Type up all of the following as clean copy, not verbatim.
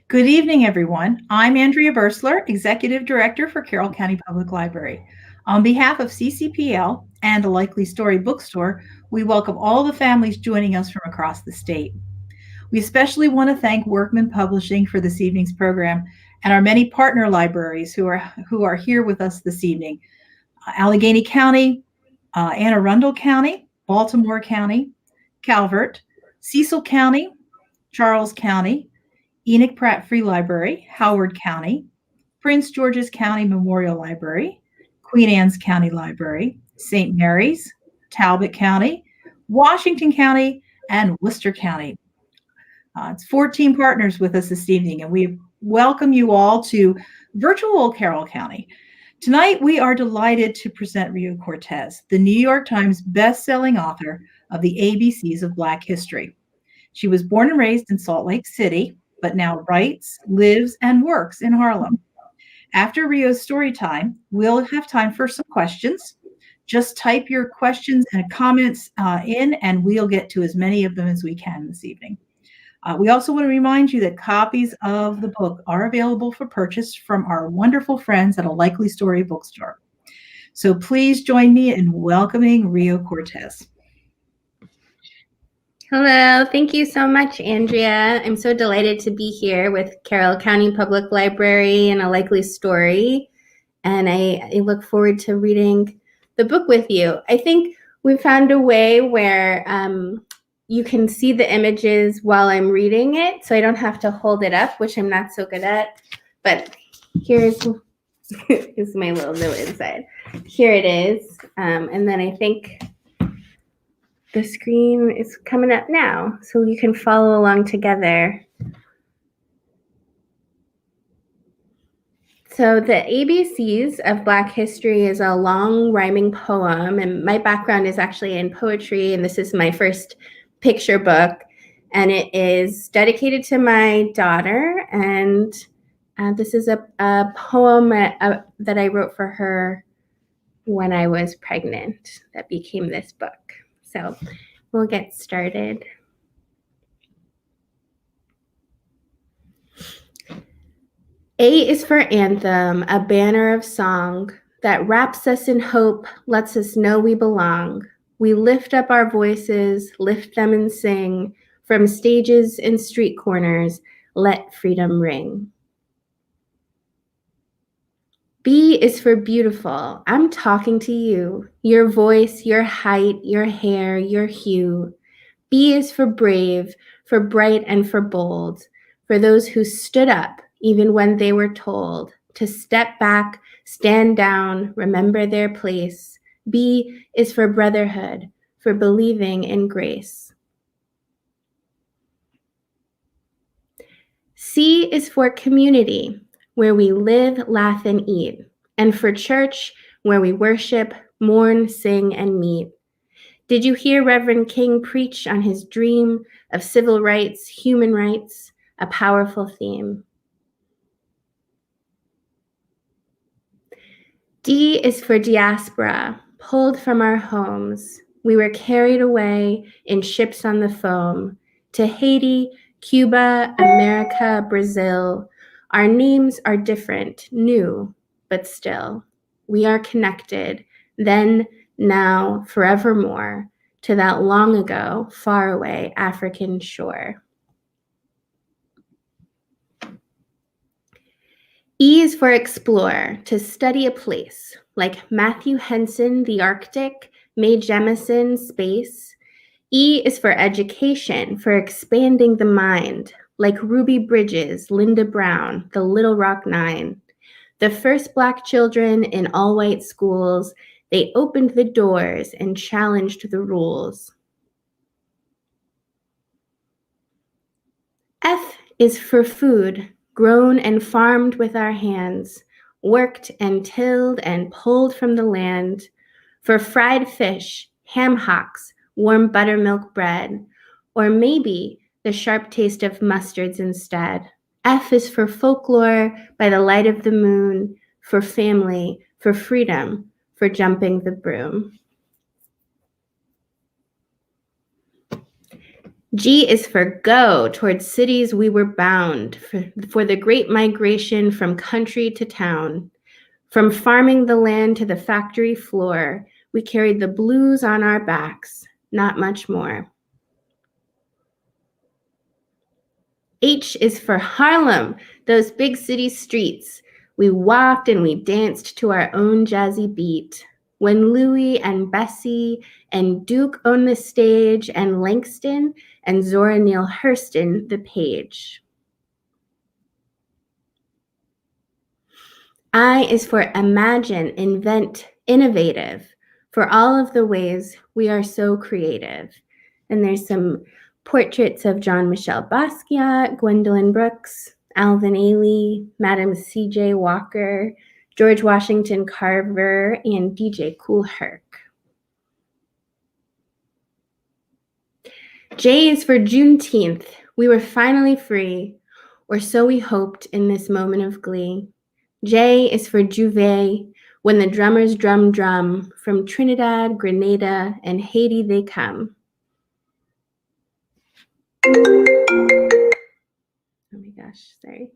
Good evening, everyone. I'm Andrea Bursler, Executive Director for Carroll County Public Library. On behalf of CCPL and a Likely Story bookstore, we welcome all the families joining us from across the state. We especially want to thank Workman Publishing for this evening's program and our many partner libraries who are here with us this evening. Allegheny County, Anne Arundel County, Baltimore County, Calvert, Cecil County, Charles County, Enoch Pratt Free Library, Howard County, Prince George's County Memorial Library, Queen Anne's County Library, St. Mary's, Talbot County, Washington County, and Worcester County. It's 14 partners with us this evening, and we welcome you all to virtual Carroll County. Tonight, we are delighted to present Rio Cortez, the New York Times best-selling author of the ABCs of Black History. She was born and raised in Salt Lake City, but now writes, lives, and works in Harlem. After Rio's story time, we'll have time for some questions. Just type your questions and comments in, and we'll get to as many of them as we can this evening. We also want to remind you that copies of the book are available for purchase from our wonderful friends at a Likely Story bookstore. So please join me in welcoming Rio Cortez. Hello, thank you so much, Andrea. I'm so delighted to be here with Carroll County Public Library and a Likely Story, and I look forward to reading the book with you. I think we found a way where you can see the images while I'm reading it, so I don't have to hold it up, which I'm not so good at, but here's my little note inside. Here it is, and then I think the screen is coming up now, so you can follow along together. So the ABCs of Black History is a long rhyming poem, and my background is actually in poetry, and this is my first picture book, and it is dedicated to my daughter, and this is a poem that I wrote for her when I was pregnant that became this book. So we'll get started. A is for Anthem, a banner of song that wraps us in hope, lets us know we belong. We lift up our voices, lift them and sing. From stages and street corners, let freedom ring. B is for beautiful. I'm talking to you. Your voice, your height, your hair, your hue. B is for brave, for bright and for bold, for those who stood up even when they were told to step back, stand down, remember their place. B is for brotherhood, for believing in grace. C is for community, where we live, laugh, and eat, and for church, where we worship, mourn, sing, and meet. Did you hear Reverend King preach on his dream of civil rights, human rights, a powerful theme? D is for diaspora, pulled from our homes. We were carried away in ships on the foam to Haiti, Cuba, America, Brazil. Our names are different, new, but still. We are connected, then, now, forevermore, to that long ago, far away African shore. E is for explore, to study a place, like Matthew Henson, the Arctic, Mae Jemison, space. E is for education, for expanding the mind, like Ruby Bridges, Linda Brown, the Little Rock Nine. The first Black children in all-white schools, they opened the doors and challenged the rules. F is for food, grown and farmed with our hands, worked and tilled and pulled from the land, for fried fish, ham hocks, warm buttermilk bread, or maybe the sharp taste of mustards instead. F is for folklore by the light of the moon, for family, for freedom, for jumping the broom. G is for go, towards cities we were bound, for the great migration from country to town. From farming the land to the factory floor, we carried the blues on our backs, not much more. H is for Harlem, those big city streets. We walked and we danced to our own jazzy beat. When Louie and Bessie and Duke owned the stage, and Langston and Zora Neale Hurston the page. I is for imagine, invent, innovative, for all of the ways we are so creative. And there's some portraits of Jean-Michel Basquiat, Gwendolyn Brooks, Alvin Ailey, Madam C.J. Walker, George Washington Carver, and DJ Kool Herc. J is for Juneteenth. We were finally free, or so we hoped in this moment of glee. J is for Juve, when the drummers drum drum, from Trinidad, Grenada, and Haiti they come. Oh my gosh, sorry.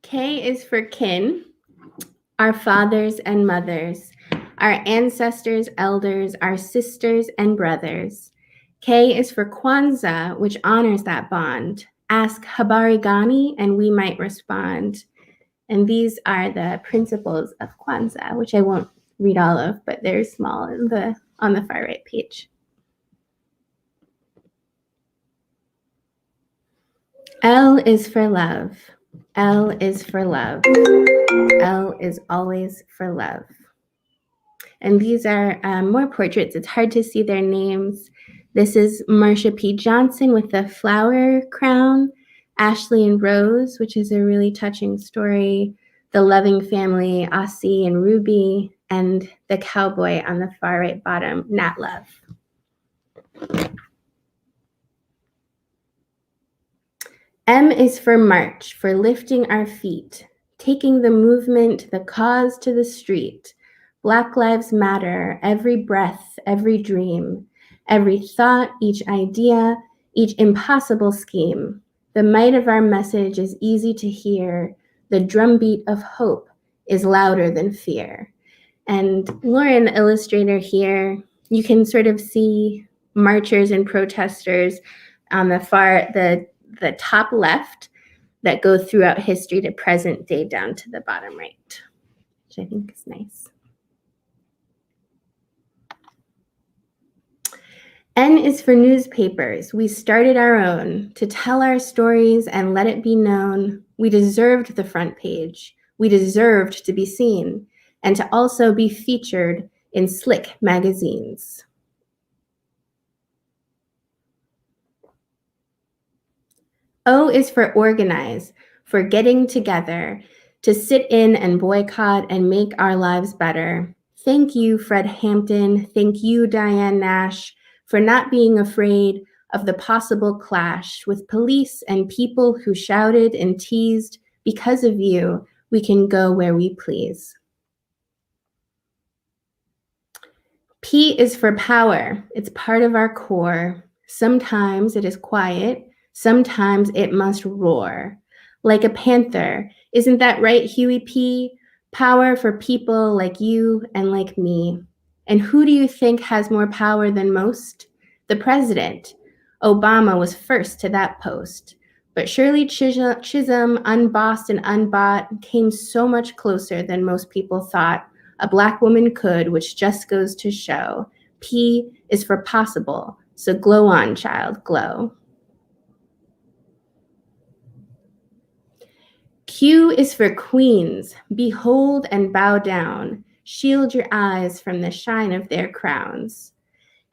K is for kin, our fathers and mothers, our ancestors, elders, our sisters and brothers. K is for Kwanzaa, which honors that bond. Ask Habari Gani and we might respond. And these are the principles of Kwanzaa, which I won't read all of, but they're small on the far right page. L is for love. L is for love. L is always for love. And these are more portraits. It's hard to see their names. This is Marsha P. Johnson with the flower crown, Ashley and Rose, which is a really touching story, the loving family, Aussie and Ruby, and the cowboy on the far right bottom, Nat Love. M is for march, for lifting our feet, taking the movement, the cause to the street. Black Lives Matter, every breath, every dream, every thought, each idea, each impossible scheme. The might of our message is easy to hear. The drumbeat of hope is louder than fear. And Lauren, the illustrator here, you can sort of see marchers and protesters on the top left that go throughout history to present day down to the bottom right, which I think is nice. N is for newspapers. We started our own to tell our stories and let it be known. We deserved the front page. We deserved to be seen and to also be featured in slick magazines. O is for organize, for getting together, to sit in and boycott and make our lives better. Thank you, Fred Hampton. Thank you, Diane Nash, for not being afraid of the possible clash with police and people who shouted and teased, because of you, we can go where we please. P is for power. It's part of our core. Sometimes it is quiet. Sometimes it must roar. Like a panther. Isn't that right, Huey P? Power for people like you and like me. And who do you think has more power than most? The president. Obama was first to that post. But Shirley Chisholm, unbossed and unbought, came so much closer than most people thought a Black woman could, which just goes to show. P is for possible. So glow on, child, glow. Q is for queens. Behold and bow down. Shield your eyes from the shine of their crowns.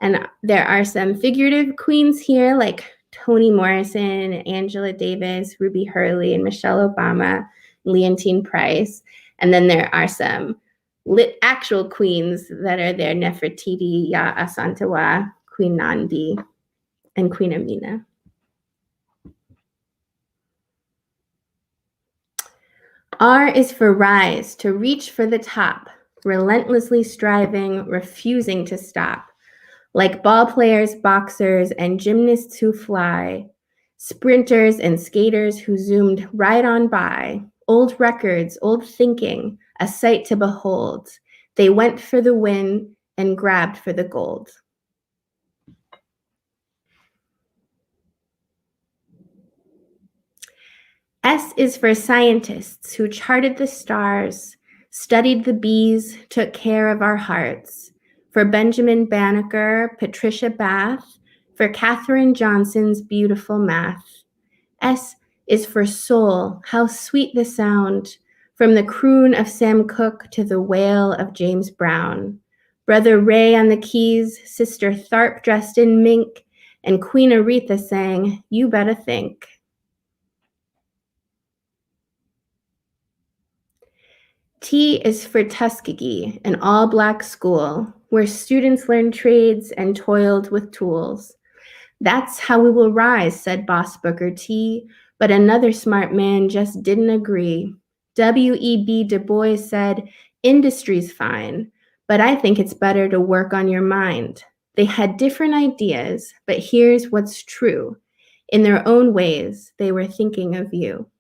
And there are some figurative queens here, like Toni Morrison, Angela Davis, Ruby Hurley, and Michelle Obama, Leontine Price. And then there are some lit actual queens that are there, Nefertiti, Ya Asantewa, Queen Nandi, and Queen Amina. R is for rise, to reach for the top, relentlessly striving, refusing to stop. like ball players, boxers, and gymnasts who fly, sprinters and skaters who zoomed right on by, old records, old thinking, a sight to behold. They went for the win and grabbed for the gold. S is for scientists who charted the stars, studied the bees, took care of our hearts. For Benjamin Banneker, Patricia Bath, for Katherine Johnson's beautiful math. S is for soul, how sweet the sound, from the croon of Sam Cooke to the wail of James Brown. Brother Ray on the keys, Sister Tharp dressed in mink, and Queen Aretha sang, "You Better Think." T is for Tuskegee, an all-Black school where students learned trades and toiled with tools. "That's how we will rise," said Boss Booker T, but another smart man just didn't agree. W.E.B. Du Bois said, "Industry's fine, but I think it's better to work on your mind." They had different ideas, but here's what's true. In their own ways, they were thinking of you.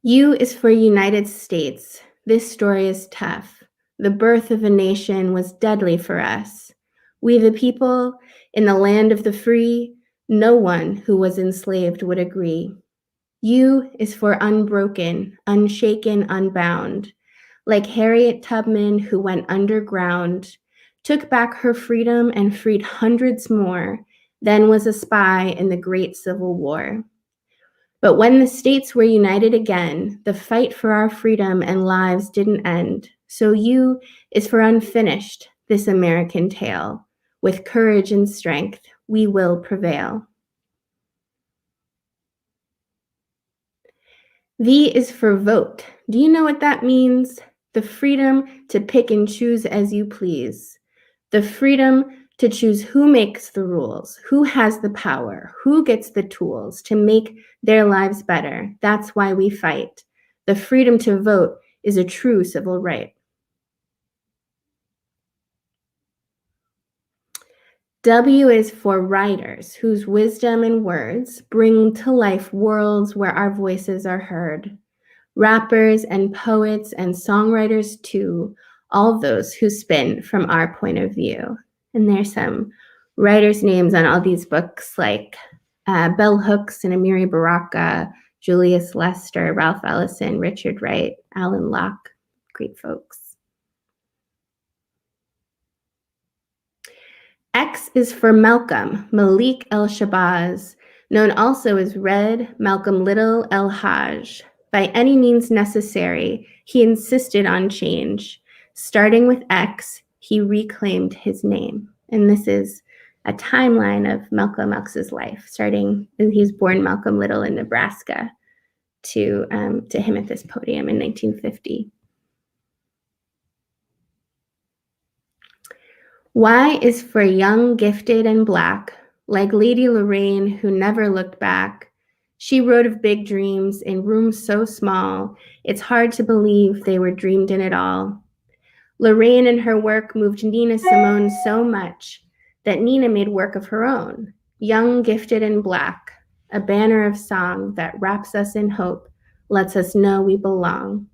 U is for United States. This story is tough. The birth of a nation was deadly for us. We the people, in the land of the free, no one who was enslaved would agree. U is for unbroken, unshaken, unbound. Like Harriet Tubman, who went underground, took back her freedom and freed hundreds more, then was a spy in the Great Civil War. But when the states were united again, the fight for our freedom and lives didn't end. So U is for unfinished, this American tale. With courage and strength, we will prevail. V is for vote. Do you know what that means? The freedom to pick and choose as you please. The freedom to choose who makes the rules, who has the power, who gets the tools to make their lives better. That's why we fight. The freedom to vote is a true civil right. W is for writers whose wisdom and words bring to life worlds where our voices are heard. Rappers and poets and songwriters too, all those who spin from our point of view. And there's some writers' names on all these books like Bell Hooks and Amiri Baraka, Julius Lester, Ralph Ellison, Richard Wright, Alan Locke, great folks. X is for Malcolm, Malik El-Shabazz, known also as Red Malcolm Little El-Hajj. By any means necessary, he insisted on change. Starting with X, he reclaimed his name. And this is a timeline of Malcolm X's life, starting when he was born Malcolm Little in Nebraska to him at this podium in 1950. Y is for young, gifted, and Black, like Lady Lorraine, who never looked back. She wrote of big dreams in rooms so small, it's hard to believe they were dreamed in at all. Lorraine and her work moved Nina Simone so much that Nina made work of her own, young, gifted, and Black, a banner of song that wraps us in hope, lets us know we belong.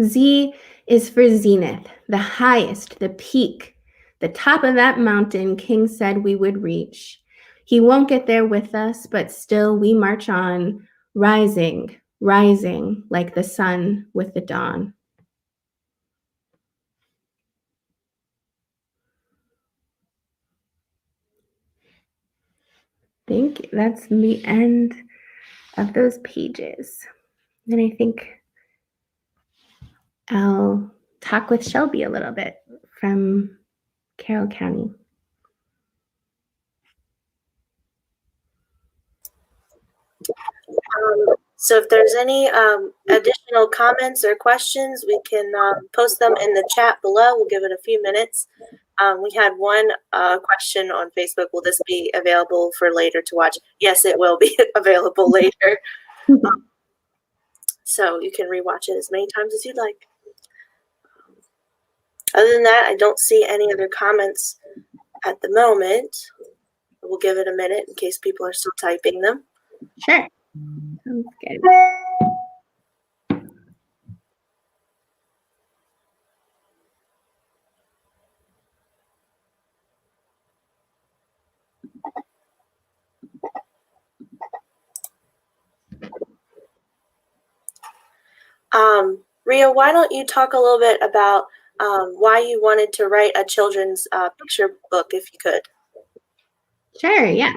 Z is for zenith, the highest, the peak, the top of that mountain King said we would reach. He won't get there with us, but still we march on, rising, rising like the sun with the dawn. Thank you. That's the end of those pages. And I think I'll talk with Shelby a little bit from Carroll County. So if there's any additional comments or questions, we can post them in the chat below. We'll give it a few minutes. We had one question on Facebook. Will this be available for later to watch? Yes, it will be available later. So you can rewatch it as many times as you'd like. Other than that, I don't see any other comments at the moment. We'll give it a minute in case people are still typing them. Sure. Sounds good. Rio, why don't you talk a little bit about why you wanted to write a children's picture book, if you could? Sure, yeah.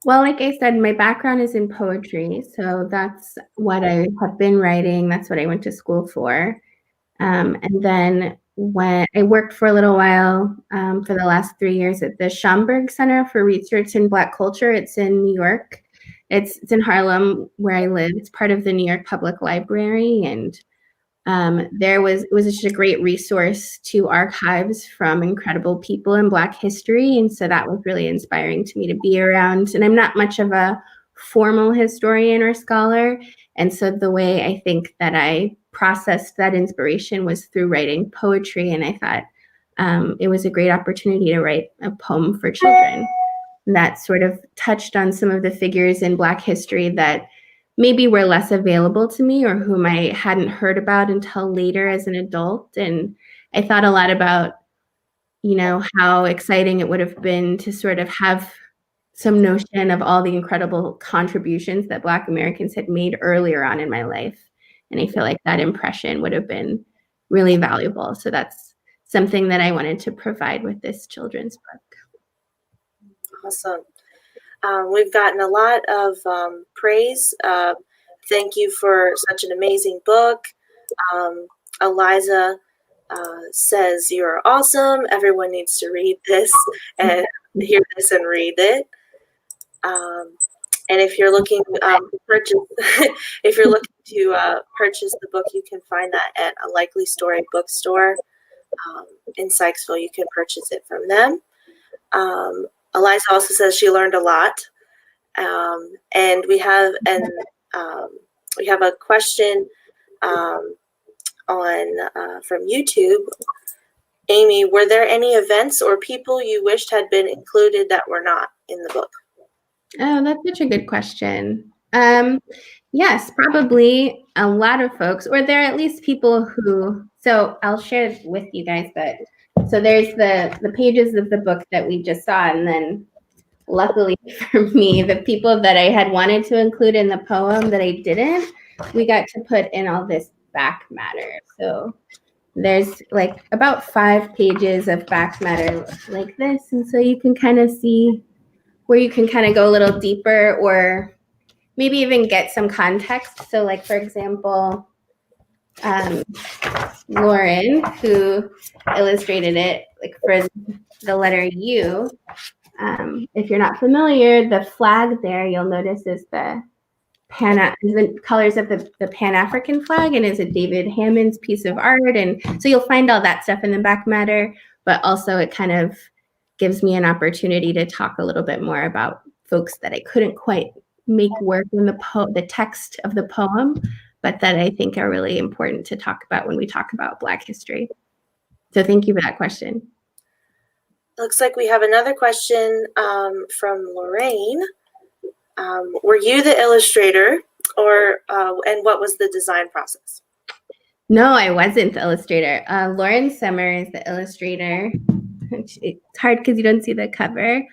Well, like I said, my background is in poetry, so that's what I have been writing. That's what I went to school for. And then when I worked for a little while for the last 3 years at the Schomburg Center for Research in Black Culture. It's in New York. It's in Harlem, where I live. It's part of the New York Public Library, and it was just a great resource to archives from incredible people in Black history, and so that was really inspiring to me to be around. And I'm not much of a formal historian or scholar, and so the way I think that I processed that inspiration was through writing poetry, and I thought it was a great opportunity to write a poem for children that sort of touched on some of the figures in Black history that maybe were less available to me or whom I hadn't heard about until later as an adult. And I thought a lot about, how exciting it would have been to sort of have some notion of all the incredible contributions that Black Americans had made earlier on in my life. And I feel like that impression would have been really valuable. So that's something that I wanted to provide with this children's book. Awesome. We've gotten a lot of praise. Thank you for such an amazing book. Eliza says you're awesome. Everyone needs to read this and hear this and read it. And if you're looking to purchase, purchase the book, you can find that at a Likely Story bookstore in Sykesville. You can purchase it from them. Eliza also says she learned a lot, and we have a question from YouTube. Amy, were there any events or people you wished had been included that were not in the book? Oh, that's such a good question. Yes, probably a lot of folks, or there are at least people who. So I'll share with you guys, but. So there's the pages of the book that we just saw, and then luckily for me, the people that I had wanted to include in the poem that I didn't, we got to put in all this back matter. So there's like about 5 pages of back matter like this, and so you can kind of see where you can kind of go a little deeper or maybe even get some context. So like, for example, Lauren, who illustrated it, like for the letter U. If you're not familiar, the flag there you'll notice is the colors of the Pan-African flag, and is a David Hammond's piece of art, and so you'll find all that stuff in the back matter. But also, it kind of gives me an opportunity to talk a little bit more about folks that I couldn't quite make work in the text of the poem, but that I think are really important to talk about when we talk about Black history. So thank you for that question. Looks like we have another question from Lorraine. Were you the illustrator, and what was the design process? No, I wasn't the illustrator. Lauren Summer is the illustrator. It's hard because you don't see the cover.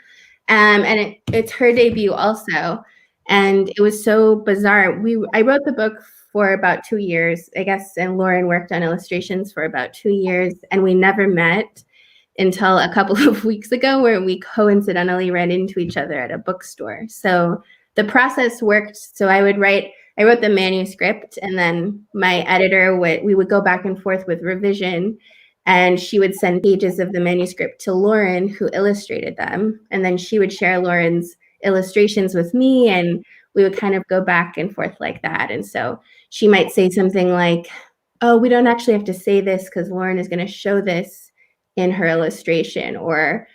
And it's her debut also. And it was so bizarre. I wrote the book for about 2 years, I guess, and Lauren worked on illustrations for about 2 years, and we never met until a couple of weeks ago, where we coincidentally ran into each other at a bookstore. So the process worked. So I wrote the manuscript, and then my editor we would go back and forth with revision, and she would send pages of the manuscript to Lauren, who illustrated them, and then she would share Lauren's illustrations with me, and we would kind of go back and forth like that. And so she might say something like, oh, we don't actually have to say this because Lauren is going to show this in her illustration, or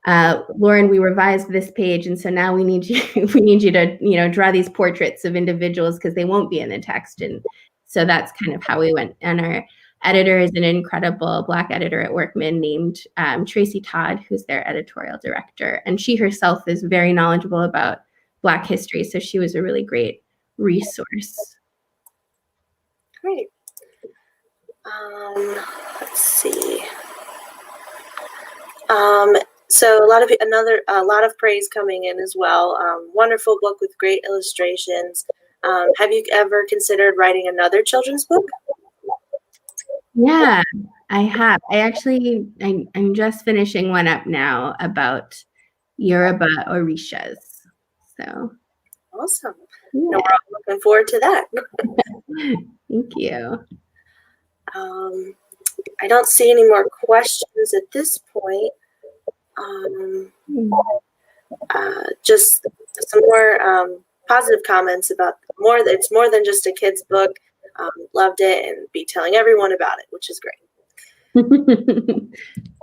Lauren, we revised this page, and so now we need you to draw these portraits of individuals because they won't be in the text. And so that's kind of how we went. And our editor is an incredible Black editor at Workman named Tracy Todd, who's their editorial director. And she herself is very knowledgeable about Black history, so she was a really great resource. Great. Let's see. So a lot of praise coming in as well. Wonderful book with great illustrations. Have you ever considered writing another children's book? Yeah, I have. I'm just finishing one up now about Yoruba Orishas. So Awesome. yeah. And we're all looking forward to that. Thank you. I don't see any more questions at this point. Just some more positive comments about it's more than just a kid's book. Loved it and be telling everyone about it, which is great.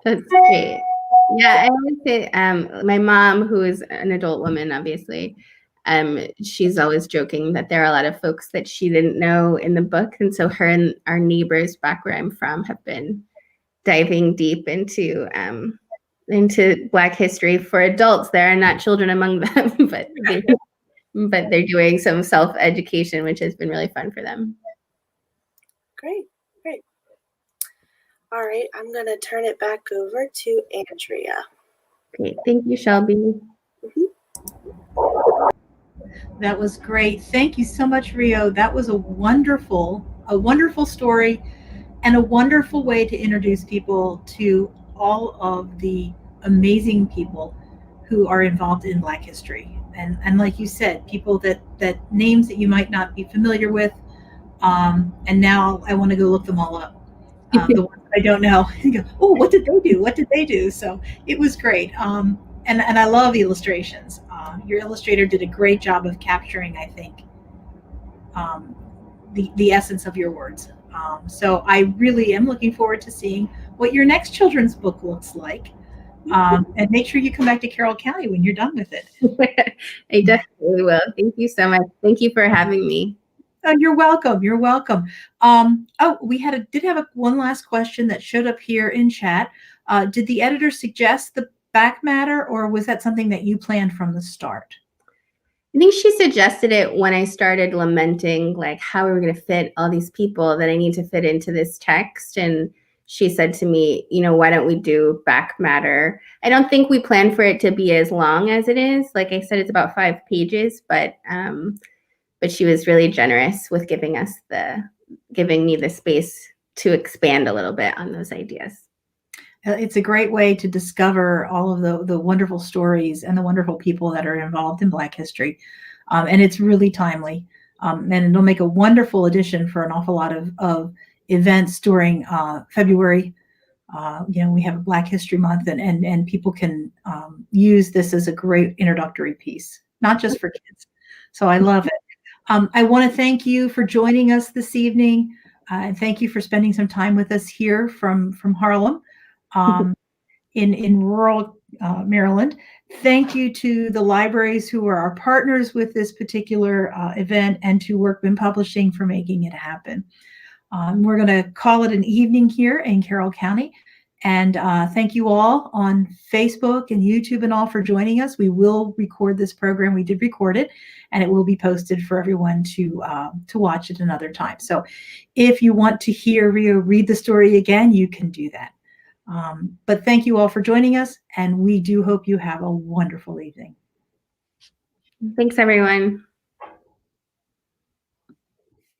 That's great. Yeah, I would say my mom, who is an adult woman, obviously, she's always joking that there are a lot of folks that she didn't know in the book. And so her and our neighbors back where I'm from have been diving deep into Black history for adults. There are not children among them, but they're doing some self-education, which has been really fun for them. Great. All right, I'm going to turn it back over to Andrea. Great. Thank you, Shelby. That was great. Thank you so much, Rio. That was a wonderful story and a wonderful way to introduce people to all of the amazing people who are involved in Black history. And like you said, people that names that you might not be familiar with. And now I want to go look them all up. The ones I don't know. Oh, what did they do? What did they do? So it was great. And I love illustrations. Your illustrator did a great job of capturing, I think, the essence of your words. So I really am looking forward to seeing what your next children's book looks like. And make sure you come back to Carroll County when you're done with it. I definitely will. Thank you so much. Thank you for having me. Oh, you're welcome. You're welcome. We did have one last question that showed up here in chat. Did the editor suggest the back matter, or was that something that you planned from the start? I think she suggested it when I started lamenting, like, how are we going to fit all these people that I need to fit into this text? And she said to me, why don't we do back matter? I don't think we planned for it to be as long as it is. Like I said, it's about 5 pages, but she was really generous with giving me the space to expand a little bit on those ideas. It's a great way to discover all of the wonderful stories and the wonderful people that are involved in Black history. And it's really timely. And it'll make a wonderful addition for an awful lot of events during February. We have a Black History Month, and people can use this as a great introductory piece, not just for kids. So I love it. I want to thank you for joining us this evening. And thank you for spending some time with us here from Harlem. In rural Maryland. Thank you to the libraries who are our partners with this particular event, and to Workman Publishing for making it happen. We're going to call it an evening here in Carroll County. And thank you all on Facebook and YouTube and all for joining us. We will record this program. We did record it, and it will be posted for everyone to watch at another time. So if you want to hear Rio read the story again, you can do that. But thank you all for joining us, and we do hope you have a wonderful evening. Thanks, everyone.